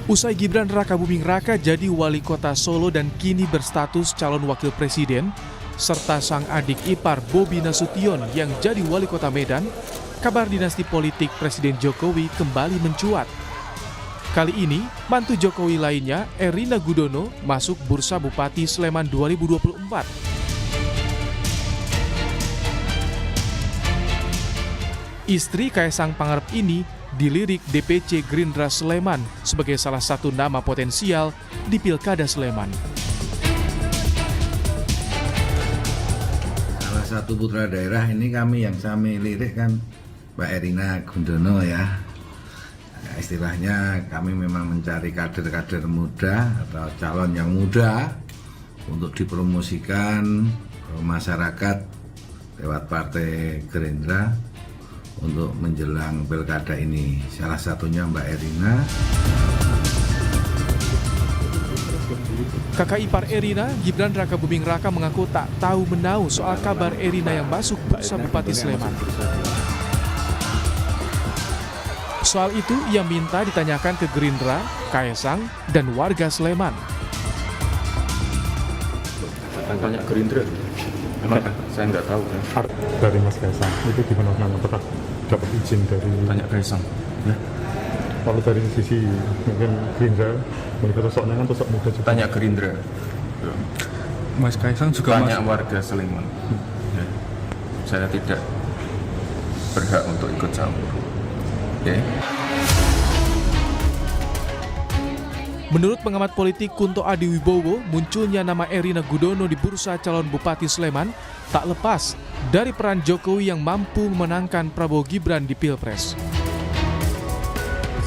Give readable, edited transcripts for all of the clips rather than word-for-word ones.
Usai Gibran Rakabuming Raka jadi wali kota Solo dan kini berstatus calon wakil presiden, serta sang adik ipar Bobi Nasution yang jadi wali kota Medan, kabar dinasti politik Presiden Jokowi kembali mencuat. Kali ini, mantu Jokowi lainnya, Erina Gudono, masuk Bursa Bupati Sleman 2024. Istri Kaisang Pangarep ini dilirik DPC Gerindra Sleman sebagai salah satu nama potensial di Pilkada Sleman. Salah satu putra daerah ini yang kami lirik kan Mbak Erina Gudono ya. Istilahnya kami memang mencari kader-kader muda atau calon yang muda untuk dipromosikan ke masyarakat lewat Partai Gerindra untuk menjelang pilkada ini. Salah satunya Mbak Erina. Kakak ipar Erina, Gibran Rakabuming Raka mengaku tak tahu menau soal kabar Erina yang masuk Bursa Bupati Sleman. Soal itu ia minta ditanyakan ke Gerindra, Kaisang, dan warga Sleman. Tanya Gerindra, emang saya nggak tahu kan. Dari Mas Kaisang itu gimana, apakah dapat izin dari Tanya Kaisang ya. Kalau dari sisi mungkin Gerindra melihat sosoknya kan sosok muda juga. Tanya Gerindra. Mas Kaisang juga Tanya warga Sleman ya. Saya tidak berhak untuk ikut campur. Oke. Menurut pengamat politik Kunto Adiwibowo, munculnya nama Erina Gudono di bursa calon Bupati Sleman tak lepas dari peran Jokowi yang mampu memenangkan Prabowo Gibran di Pilpres.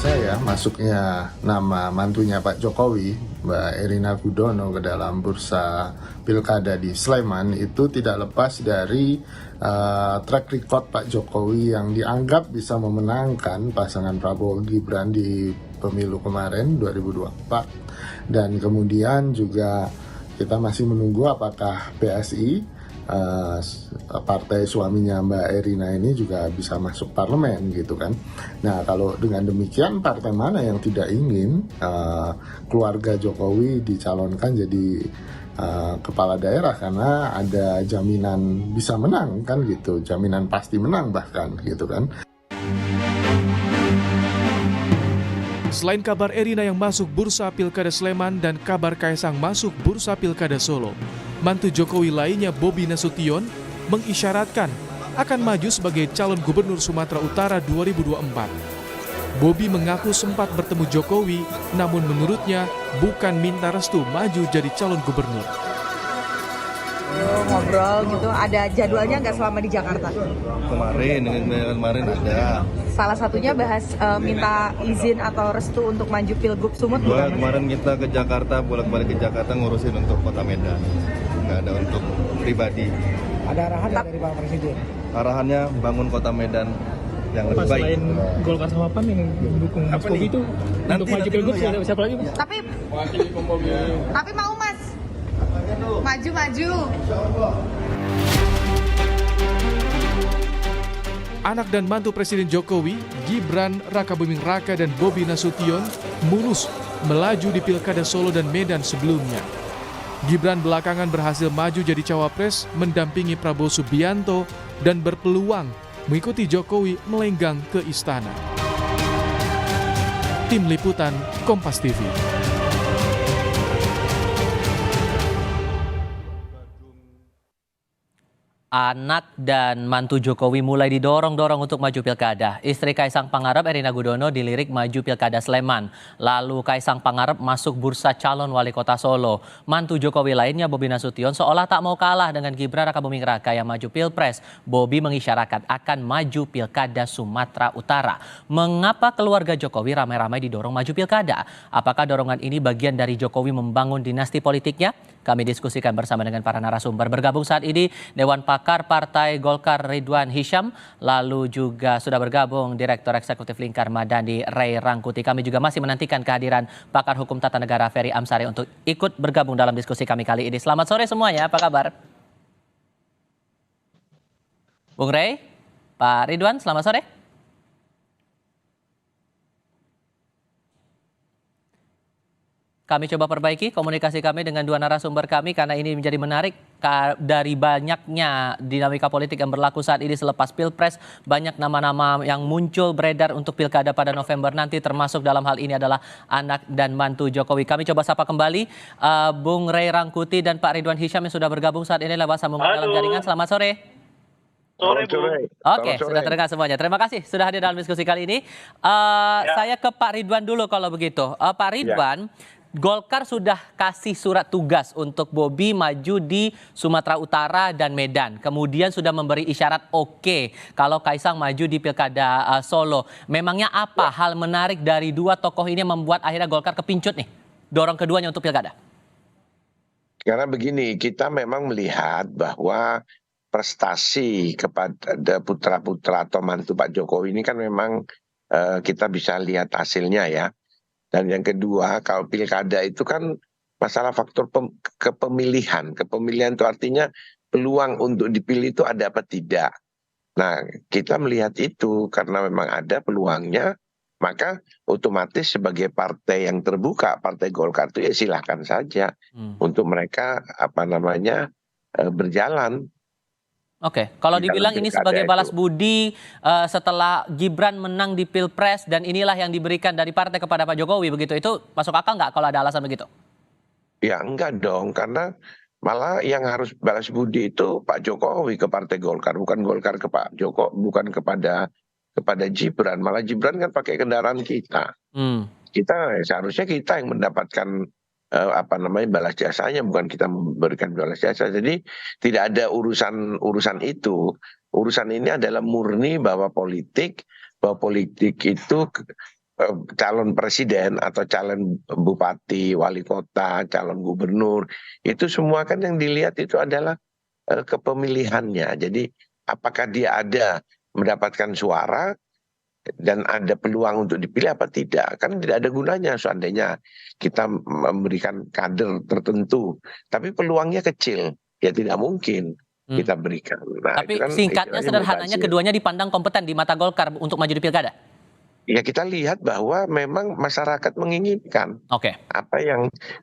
Saya masuknya nama mantunya Pak Jokowi, Mbak Erina Gudono ke dalam bursa pilkada di Sleman itu tidak lepas dari track record Pak Jokowi yang dianggap bisa memenangkan pasangan Prabowo Gibran di pemilu kemarin 2024. Dan kemudian juga kita masih menunggu apakah PSI partai suaminya Mbak Erina ini juga bisa masuk parlemen gitu kan. Nah kalau dengan demikian partai mana yang tidak ingin keluarga Jokowi dicalonkan jadi kepala daerah karena ada jaminan bisa menang kan gitu, jaminan pasti menang bahkan gitu kan. Selain kabar Erina yang masuk Bursa Pilkada Sleman dan kabar Kaisang masuk Bursa Pilkada Solo, mantu Jokowi lainnya Bobi Nasution mengisyaratkan akan maju sebagai calon gubernur Sumatera Utara 2024. Bobi mengaku sempat bertemu Jokowi, namun menurutnya bukan minta restu maju jadi calon gubernur. Ngobrol gitu, ada jadwalnya nggak selama di Jakarta? Kemarin ada. Salah satunya bahas minta izin atau restu untuk maju Pilgub Sumut. Kemarin kita ke Jakarta, bolak-balik ke Jakarta ngurusin untuk Kota Medan. Nggak ada untuk pribadi. Ada arahan dari Pak Presiden? Arahannya bangun Kota Medan yang lebih baik. Selain Golkar sama PAN yang mendukung Mas Bobi itu untuk maju Pilgub ya. Siapa lagi? Tapi mau Mas maju. Anak dan mantu Presiden Jokowi, Gibran Rakabuming Raka dan Bobi Nasution mulus melaju di Pilkada Solo dan Medan sebelumnya. Gibran belakangan berhasil maju jadi cawapres mendampingi Prabowo Subianto dan berpeluang mengikuti Jokowi melenggang ke istana. Tim Liputan Kompas TV. Anak dan mantu Jokowi mulai didorong-dorong untuk maju pilkada. Istri Kaisang Pangarep, Erina Gudono, dilirik maju pilkada Sleman. Lalu Kaisang Pangarep masuk bursa calon wali kota Solo. Mantu Jokowi lainnya, Bobi Nasution, seolah tak mau kalah dengan Gibran Rakabuming Raka yang maju pilpres. Bobi mengisyaratkan akan maju pilkada Sumatera Utara. Mengapa keluarga Jokowi ramai-ramai didorong maju pilkada? Apakah dorongan ini bagian dari Jokowi membangun dinasti politiknya? Kami diskusikan bersama dengan para narasumber. Bergabung saat ini Dewan Pakar Partai Golkar Ridwan Hisyam, lalu juga sudah bergabung Direktur Eksekutif Lingkar Madani Ray Rangkuti. Kami juga masih menantikan kehadiran Pakar Hukum Tata Negara Ferry Amsari untuk ikut bergabung dalam diskusi kami kali ini. Selamat sore semuanya, apa kabar? Bung Ray, Pak Ridwan, selamat sore. Kami coba perbaiki komunikasi kami dengan dua narasumber kami karena ini menjadi menarik dari banyaknya dinamika politik yang berlaku saat ini selepas Pilpres. Banyak nama-nama yang muncul beredar untuk Pilkada pada November nanti, termasuk dalam hal ini adalah anak dan mantu Jokowi. Kami coba sapa kembali Bung Ray Rangkuti dan Pak Ridwan Hisyam yang sudah bergabung saat ini lewat sambungan dalam jaringan. Selamat sore. Sore, Bu. Oke, sudah terdengar semuanya. Terima kasih sudah hadir dalam diskusi kali ini. Saya ke Pak Ridwan dulu kalau begitu. Pak Ridwan, Golkar sudah kasih surat tugas untuk Bobi maju di Sumatera Utara dan Medan. Kemudian sudah memberi isyarat oke kalau Kaisang maju di Pilkada Solo. Memangnya apa hal menarik dari dua tokoh ini yang membuat akhirnya Golkar kepincut nih? Dorong keduanya untuk Pilkada. Karena begini, kita memang melihat bahwa prestasi kepada putra-putra atau mantu Pak Jokowi ini kan memang kita bisa lihat hasilnya ya. Dan yang kedua, kalau pilkada itu kan masalah faktor kepemilihan. Kepemilihan itu artinya peluang untuk dipilih itu ada apa tidak. Nah, kita melihat itu karena memang ada peluangnya, maka otomatis sebagai partai yang terbuka, Partai Golkar itu ya silahkan saja untuk mereka berjalan. Oke, kalau dibilang ini sebagai balas budi setelah Gibran menang di Pilpres dan inilah yang diberikan dari partai kepada Pak Jokowi begitu, itu masuk akal nggak kalau ada alasan begitu? Ya enggak dong, karena malah yang harus balas budi itu Pak Jokowi ke Partai Golkar, bukan Golkar ke Pak Jokowi, bukan kepada Gibran. Malah Gibran kan pakai kendaraan kita. Kita seharusnya kita yang mendapatkan balas jasanya, bukan kita memberikan balas jasa. Jadi tidak ada urusan itu. Urusan ini adalah murni bahwa politik itu calon presiden atau calon bupati, wali kota, calon gubernur, itu semua kan yang dilihat itu adalah kepemilihannya. Jadi apakah dia ada mendapatkan suara dan ada peluang untuk dipilih apa tidak, kan tidak ada gunanya seandainya kita memberikan kader tertentu tapi peluangnya kecil, ya tidak mungkin kita berikan. Nah, tapi kan singkatnya sederhananya keduanya dipandang kompeten di mata Golkar untuk maju di Pilkada. Ya kita lihat bahwa memang masyarakat menginginkan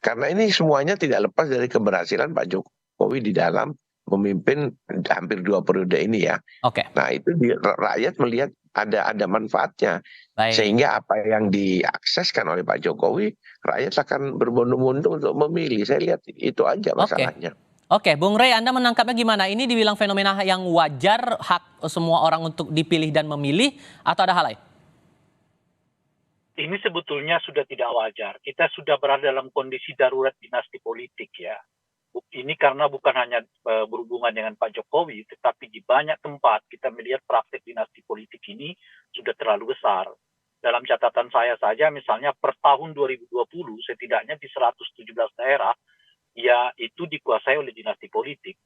karena ini semuanya tidak lepas dari keberhasilan Pak Jokowi di dalam memimpin hampir 2 periode ini ya. Nah itu rakyat melihat ada manfaatnya. Sehingga apa yang diakseskan oleh Pak Jokowi, rakyat akan berbondong-bondong untuk memilih. Saya lihat itu aja masalahnya. Oke, Bung Ray, Anda menangkapnya gimana? Ini dibilang fenomena yang wajar, hak semua orang untuk dipilih dan memilih, atau ada hal lain? Ini sebetulnya sudah tidak wajar. Kita sudah berada dalam kondisi darurat dinasti politik ya. Ini karena bukan hanya berhubungan dengan Pak Jokowi, tetapi di banyak tempat kita melihat praktek dinasti politik ini sudah terlalu besar. Dalam catatan saya saja, misalnya per tahun 2020, setidaknya di 117 daerah, ya itu dikuasai oleh dinasti politik.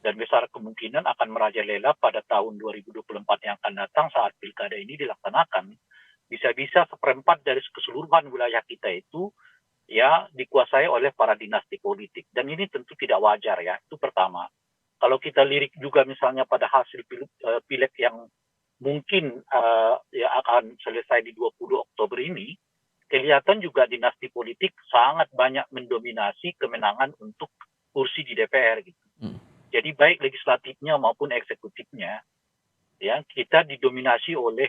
Dan besar kemungkinan akan merajalela pada tahun 2024 yang akan datang saat pilkada ini dilaksanakan. Bisa-bisa seperempat dari keseluruhan wilayah kita itu ya dikuasai oleh para dinasti politik, dan ini tentu tidak wajar ya. Itu pertama. Kalau kita lirik juga misalnya pada hasil pileg yang mungkin ya akan selesai di 20 Oktober ini, kelihatan juga dinasti politik sangat banyak mendominasi kemenangan untuk kursi di DPR gitu. Jadi baik legislatifnya maupun eksekutifnya ya kita didominasi oleh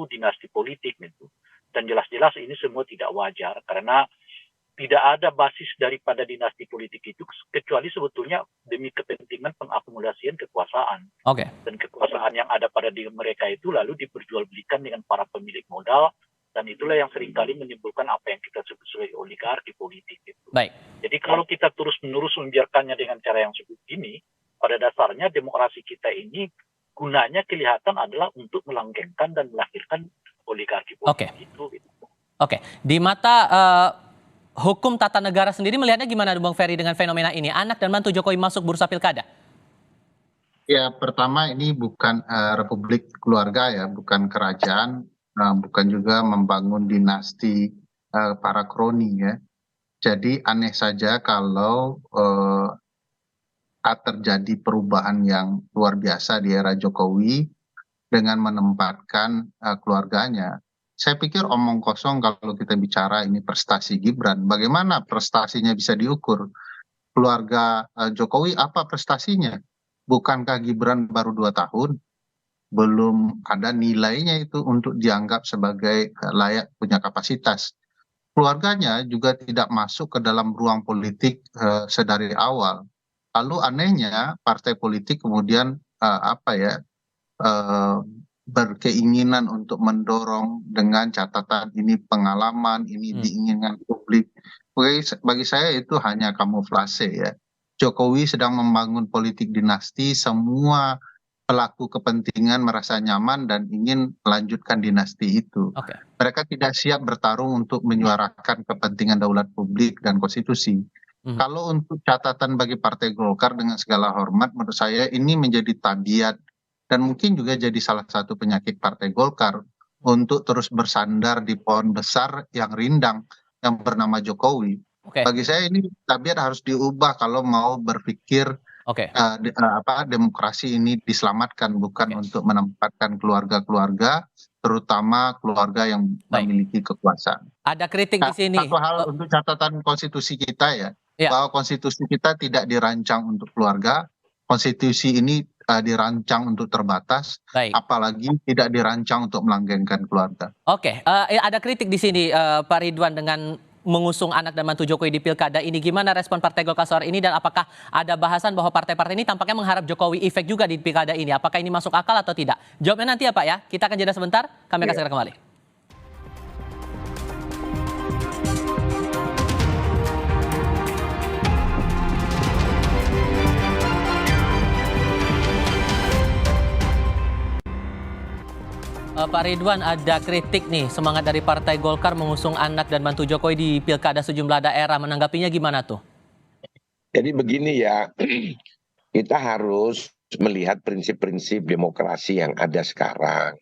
dinasti politik gitu. Dan jelas-jelas ini semua tidak wajar karena tidak ada basis daripada dinasti politik itu kecuali sebetulnya demi kepentingan pengakumulasian kekuasaan. Dan kekuasaan yang ada pada diri mereka itu lalu diperjualbelikan dengan para pemilik modal, dan itulah yang seringkali menimbulkan apa yang kita sebut sebagai oligarki politik itu. Jadi kalau kita terus-menerus membiarkannya dengan cara yang seperti ini, pada dasarnya demokrasi kita ini gunanya kelihatan adalah untuk melanggengkan dan melahirkan oligarki politik itu. Oke, di mata hukum tata negara sendiri melihatnya gimana Bang Ferry dengan fenomena ini? Anak dan mantu Jokowi masuk bursa pilkada? Ya, pertama ini bukan republik keluarga ya, bukan kerajaan, bukan juga membangun dinasti para kroni ya. Jadi aneh saja kalau terjadi perubahan yang luar biasa di era Jokowi dengan menempatkan keluarganya Saya pikir omong kosong kalau kita bicara ini prestasi Gibran. Bagaimana prestasinya bisa diukur? Keluarga Jokowi apa prestasinya? Bukankah Gibran baru 2 tahun? Belum ada nilainya itu untuk dianggap sebagai layak punya kapasitas. Keluarganya juga tidak masuk ke dalam ruang politik sedari awal. Lalu anehnya partai politik kemudian eh, berkeinginan untuk mendorong dengan catatan ini pengalaman, ini diinginkan publik. Bagi saya itu hanya kamuflase ya. Jokowi sedang membangun politik dinasti, semua pelaku kepentingan merasa nyaman dan ingin melanjutkan dinasti itu. Oke. Mereka tidak siap bertarung untuk menyuarakan kepentingan daulat publik dan konstitusi. Kalau untuk catatan bagi Partai Golkar dengan segala hormat, menurut saya ini menjadi tabiat dan mungkin juga jadi salah satu penyakit Partai Golkar untuk terus bersandar di pohon besar yang rindang yang bernama Jokowi. Oke. Bagi saya ini tabiat harus diubah kalau mau berpikir Oke. demokrasi ini diselamatkan, bukan untuk menempatkan keluarga-keluarga, terutama keluarga yang memiliki kekuasaan. Ada kritik di sini. Satu hal untuk catatan konstitusi kita ya, Ya. bahwa konstitusi kita tidak dirancang untuk keluarga, konstitusi ini dirancang untuk terbatas, Baik. apalagi tidak dirancang untuk melanggengkan keluarga. Oke, ada kritik di sini Pak Ridwan dengan mengusung anak dan mantu Jokowi di pilkada ini. Gimana respon Partai Golkar soal ini dan apakah ada bahasan bahwa partai-partai ini tampaknya mengharap Jokowi efek juga di pilkada ini? Apakah ini masuk akal atau tidak? Jawabnya nanti ya Pak ya. Kita akan jeda sebentar, kami akan segera kembali. Pak Ridwan, ada kritik nih, semangat dari Partai Golkar mengusung anak dan mantu Jokowi di pilkada sejumlah daerah. Menanggapinya gimana tuh? Jadi begini ya, kita harus melihat prinsip-prinsip demokrasi yang ada sekarang.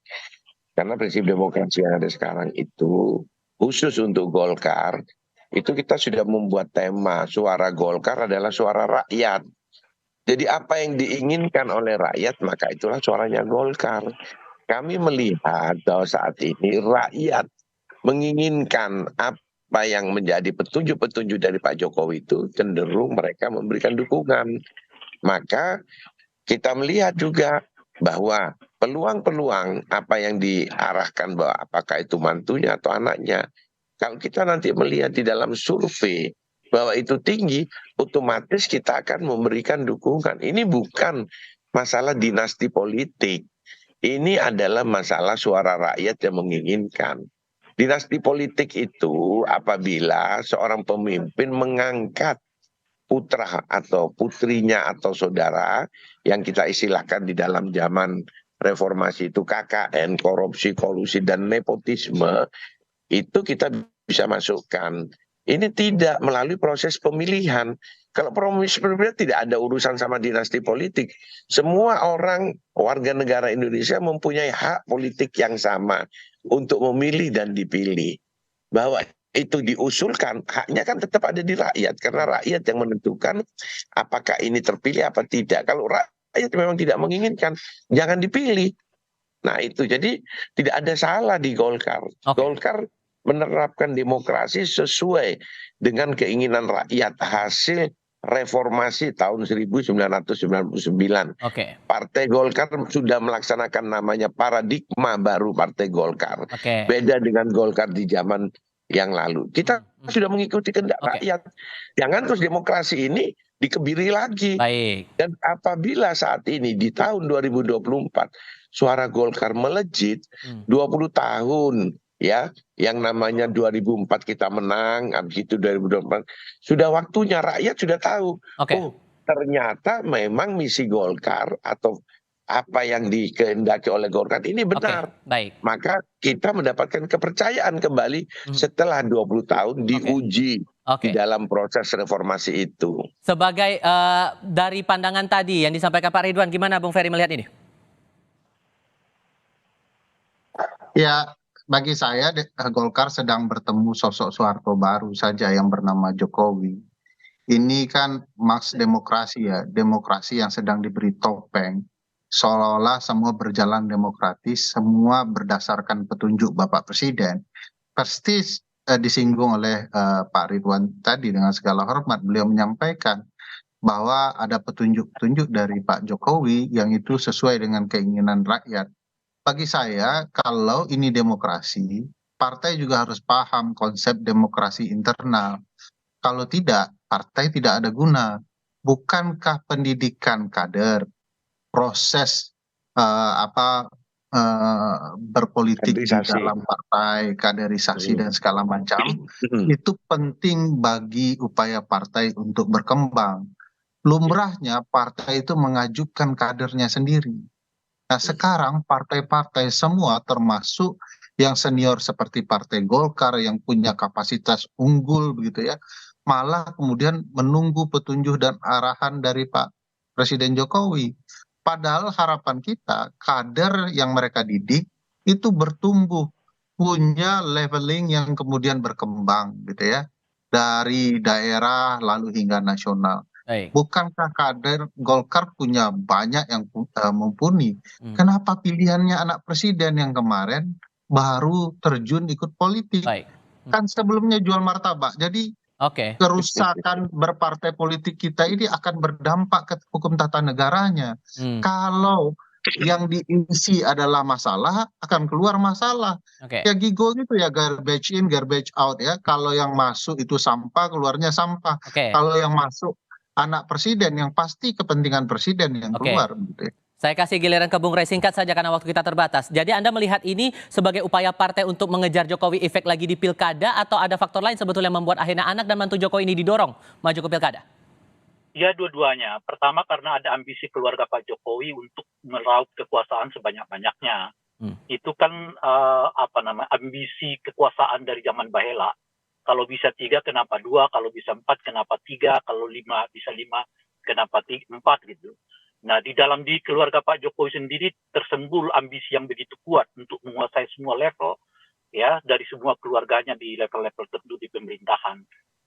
Karena prinsip demokrasi yang ada sekarang itu, khusus untuk Golkar, itu kita sudah membuat tema, suara Golkar adalah suara rakyat. Jadi apa yang diinginkan oleh rakyat, maka itulah suaranya Golkar. Kami melihat bahwa saat ini rakyat menginginkan apa yang menjadi petunjuk-petunjuk dari Pak Jokowi itu cenderung mereka memberikan dukungan. Maka kita melihat juga bahwa peluang-peluang apa yang diarahkan bahwa apakah itu mantunya atau anaknya. Kalau kita nanti melihat di dalam survei bahwa itu tinggi, otomatis kita akan memberikan dukungan. Ini bukan masalah dinasti politik. Ini adalah masalah suara rakyat yang menginginkan. Dinasti politik itu apabila seorang pemimpin mengangkat putra atau putrinya atau saudara yang kita istilahkan di dalam zaman reformasi itu KKN, korupsi, kolusi, dan nepotisme, itu kita bisa masukkan. Ini tidak melalui proses pemilihan. Kalau proses pemilihan tidak ada urusan sama dinasti politik. Semua orang warga negara Indonesia mempunyai hak politik yang sama untuk memilih dan dipilih. Bahwa itu diusulkan, haknya kan tetap ada di rakyat. Karena rakyat yang menentukan apakah ini terpilih apa tidak. Kalau rakyat memang tidak menginginkan, jangan dipilih. Nah itu, jadi tidak ada salah di Golkar. Golkar menerapkan demokrasi sesuai dengan keinginan rakyat hasil reformasi tahun 1999. Partai Golkar sudah melaksanakan namanya paradigma baru Partai Golkar. Beda dengan Golkar di zaman yang lalu. Kita sudah mengikuti kehendak rakyat. Jangan terus demokrasi ini dikebiri lagi. Dan apabila saat ini di tahun 2024 suara Golkar melejit 20 tahun ya, yang namanya 2004 kita menang, habis itu 2024 sudah waktunya rakyat sudah tahu. Oh, ternyata memang misi Golkar atau apa yang dikehendaki oleh Golkar ini benar. Maka kita mendapatkan kepercayaan kembali setelah 20 tahun diuji di dalam proses reformasi itu. Sebagai dari pandangan tadi yang disampaikan Pak Ridwan, gimana Bung Ferry melihat ini? Ya, bagi saya Golkar sedang bertemu sosok Soeharto baru saja yang bernama Jokowi. Ini kan maks demokrasi ya, demokrasi yang sedang diberi topeng. seolah-olah semua berjalan demokratis, semua berdasarkan petunjuk Bapak Presiden. Pasti disinggung oleh Pak Ridwan tadi, dengan segala hormat beliau menyampaikan bahwa ada petunjuk-petunjuk dari Pak Jokowi yang itu sesuai dengan keinginan rakyat. Bagi saya, kalau ini demokrasi, partai juga harus paham konsep demokrasi internal. Kalau tidak, partai tidak ada guna. Bukankah pendidikan kader, proses berpolitik di Kaderisasi. dalam partai, kaderisasi dan segala macam, itu penting bagi upaya partai untuk berkembang. Lumrahnya partai itu mengajukan kadernya sendiri. Nah, sekarang partai-partai semua termasuk yang senior seperti Partai Golkar yang punya kapasitas unggul begitu ya, malah kemudian menunggu petunjuk dan arahan dari Pak Presiden Jokowi. Padahal harapan kita kader yang mereka didik itu bertumbuh, punya leveling yang kemudian berkembang gitu ya, dari daerah lalu hingga nasional. Baik. Bukankah kader Golkar punya banyak yang mumpuni? Kenapa pilihannya anak presiden yang kemarin baru terjun ikut politik? Baik. Kan sebelumnya jual martabak. Jadi Oke. kerusakan berpartai politik kita ini akan berdampak ke hukum tata negaranya. Kalau yang diisi adalah masalah, akan keluar masalah. Oke. Ya gigo gitu ya, garbage in, garbage out ya. Kalau yang masuk itu sampah, keluarnya sampah. Oke. Kalau yang masuk anak presiden, yang pasti kepentingan presiden yang Oke. keluar gitu ya. Saya kasih giliran ke Bung Rey, singkat saja karena waktu kita terbatas. Jadi Anda melihat ini sebagai upaya partai untuk mengejar Jokowi efek lagi di pilkada, atau ada faktor lain sebetulnya yang membuat akhirnya anak dan mantu Jokowi ini didorong maju ke pilkada? Ya, dua-duanya. Pertama karena ada ambisi keluarga Pak Jokowi untuk meraup kekuasaan sebanyak-banyaknya. Itu kan ambisi kekuasaan dari zaman Bahela. Kalau bisa 3, kenapa 2? Kalau bisa 4, kenapa 3? Kalau 5, bisa 5, kenapa 4 gitu. Nah, di keluarga Pak Jokowi sendiri tersembul ambisi yang begitu kuat untuk menguasai semua level, ya, dari semua keluarganya di level-level tertentu di pemerintahan.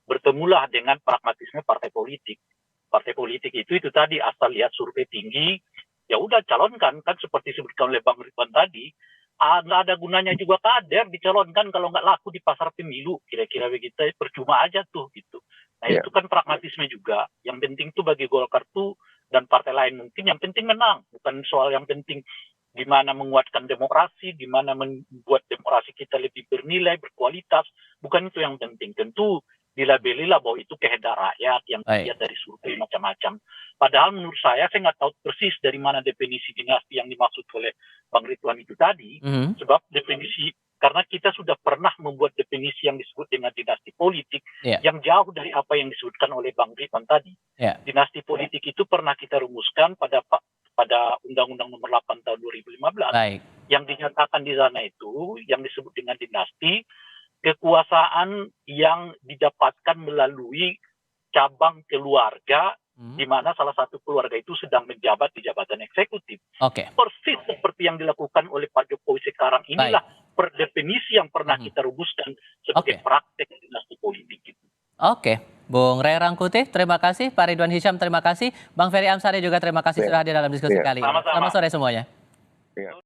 Bertemulah dengan pragmatisme partai politik. Partai politik itu tadi, asal lihat survei tinggi, ya udah calonkan, kan seperti disebutkan oleh Bang Ridwan tadi. Nggak ada gunanya juga kader dicalonkan kalau nggak laku di pasar pemilu, kira-kira begitu, percuma aja tuh gitu. Nah, itu kan pragmatisme juga. Yang penting tuh bagi Golkar tuh dan partai lain mungkin yang penting menang, bukan soal yang penting gimana menguatkan demokrasi, gimana membuat demokrasi kita lebih bernilai, berkualitas, bukan itu yang penting. Tentu dilabelilah bahwa itu kehendak rakyat yang dilihat dari survei macam-macam. Padahal menurut saya nggak tahu persis dari mana definisi dinasti yang dimaksud oleh Bang Ridwan itu tadi. Sebab definisi, karena kita sudah pernah membuat definisi yang disebut dengan dinasti politik yang jauh dari apa yang disebutkan oleh Bang Ridwan tadi. Dinasti politik itu pernah kita rumuskan pada Undang-Undang Nomor 8 tahun 2015. Yang dinyatakan di sana itu yang disebut dengan dinasti, kekuasaan yang didapatkan melalui cabang keluarga, di mana salah satu keluarga itu sedang menjabat di jabatan eksekutif. Persis seperti yang dilakukan oleh Pak Jokowi sekarang inilah per definisi yang pernah kita rumuskan sebagai praktek dinasti politik itu. Bung Rey Rangkuti, terima kasih. Pak Ridwan Hisyam, terima kasih. Bang Ferry Amsari juga terima kasih sudah hadir dalam diskusi kali ini. Selamat sore semuanya.